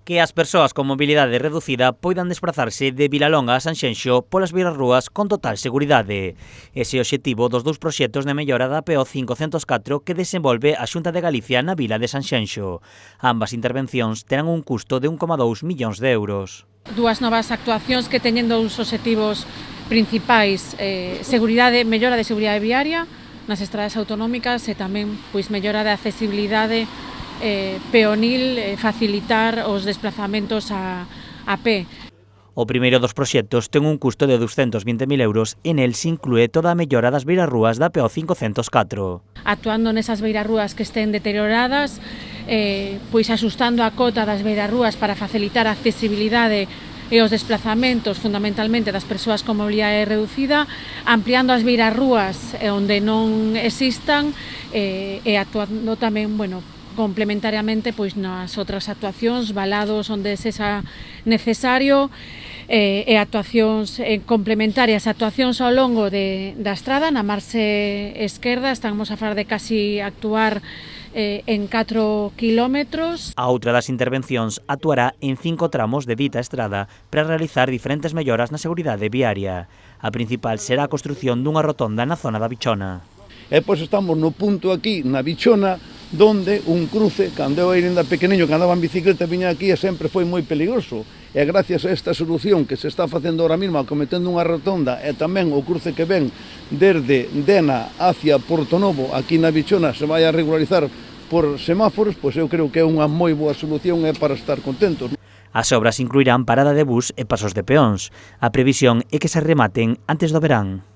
Que as persoas con mobilidade reducida poidan desplazarse de Vilalonga a Sanxenxo polas beirarrúas con total seguridade. Ese é o obxectivo dos dous proxectos de mellora da PO 504 que desenvolve a Xunta de Galicia na vila de Sanxenxo. Ambas intervencións terán un custo de 1,2 millóns de euros. Dúas novas actuacións que teñen dous obxectivos principais, mellora de seguridade viaria nas estradas autonómicas e tamén mellora de accesibilidade peonil, facilitar os desplazamentos a pé. O primeiro dos proxectos ten un custo de 220.000 euros e nel se inclúe toda a mellora das beirarrúas da PO 504. Actuando nesas beirarrúas que estén deterioradas, axustando a cota das beirarrúas para facilitar a accesibilidade e os desplazamentos fundamentalmente das persoas con mobilidade reducida, ampliando as beirarrúas onde non existan e actuando tamén, complementariamente nas outras actuacións, valados onde sexa necesario e actuacións complementarias, actuacións ao longo da estrada, na marxe esquerda, estamos a falar de casi actuar en 4 kilómetros. A outra das intervencións actuará en 5 tramos de dita estrada para realizar diferentes melloras na seguridade viaria. A principal será a construción dunha rotonda na zona da Bichona. E pois estamos no punto aquí, na Bichona, donde un cruce, cando eu era ainda pequeniño, que andaba en bicicleta, viña aquí e sempre foi moi peligroso. E gracias a esta solución que se está facendo ahora mesmo, cometendo unha rotonda, e tamén o cruce que ven desde Dena hacia Portonovo, aquí na Bichona, se vai a regularizar por semáforos, pois eu creo que é unha moi boa solución e para estar contentos. As obras incluirán parada de bus e pasos de peóns. A previsión é que se rematen antes do verán.